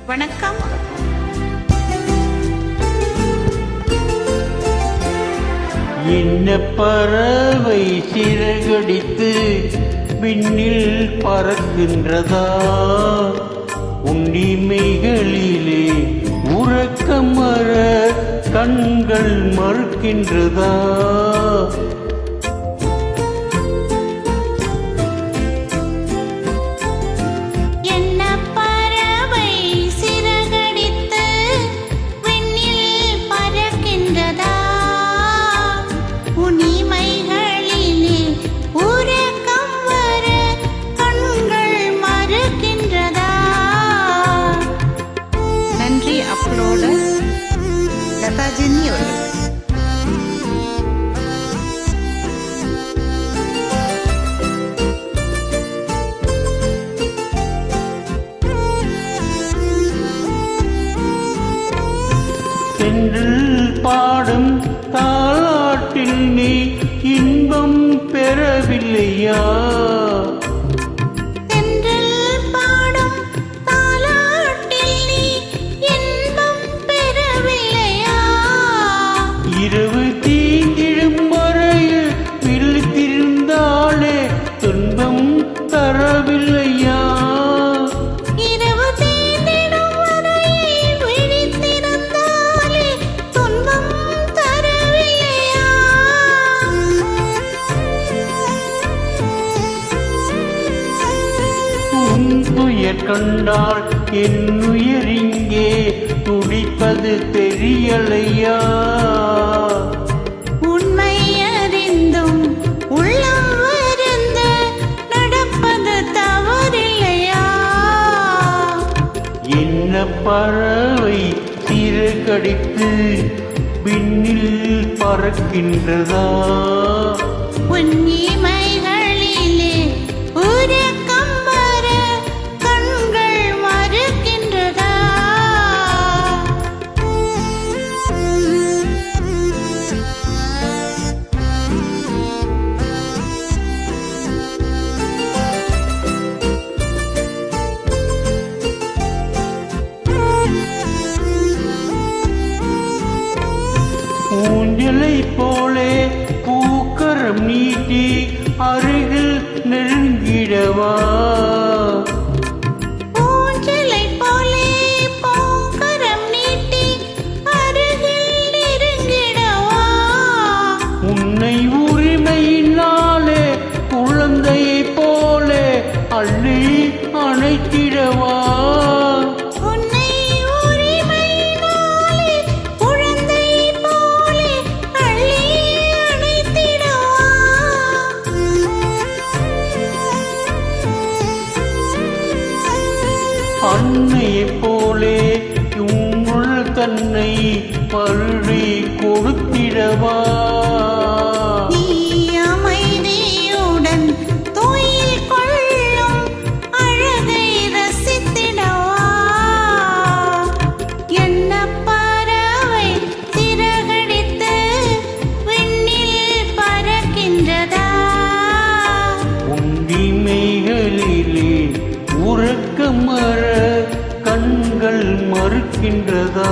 வணக்கம். என்ன பறவை சிறகடித்து விண்ணில் பறக்கின்றதா? உன்னிமைகளிலே உறக்கம் வர கண்கள் மறுக்கின்றதா? அப்லோடர் லதாஜெனி அவர்கள். தென்றல் பாடும் தாலாட்டில் நீ இன்பம் பெறவில்லையா? இரவு தீங்கிடும் வரையில் விழித்திருந்தாலே துன்பம் தரவில்லையா? இரவு தீங்கிடும் வரையில் விழித்திருந்தாலே துன்பம் தரவில்லையா? உன் துயர் கண்டால் என் உயிர் இங்கே துடிப்பது தெரியலையா? உண்மை அறிந்தும் உள்ளம் வருந்த நடப்பது தவறில்லையா? என்ன பறவை சிறகடித்து விண்ணில் பறக்கின்றதா? உன்னிமைகளிலே உறக்கம் வர கண்கள் மறுக்கின்றதா? ஊஞ்சலை போலே பூக்கரம் நீட்டி அருகில் நெருங்கிடவா? ஊஞ்சலை போலே பூக்கரம் நீட்டி அருகில் நெருங்கிடவா? உன்னை உரிமையினாலே குழந்தையை போலே அள்ளி அணைத்திடவா? அன்னையைப் போலே உன்னுள் தன்னை பருடி கொடுத்திடவா? நீ அமைதியுடன் தூயில் கொள்ளும் அழகை ரசித்திடவா? என்ன பறவை சிறகடித்து விண்ணில் பறக்கின்றதா? உன்னிமைகளிலே உறக்கம் வர கண்கள் மறுக்கின்றதா?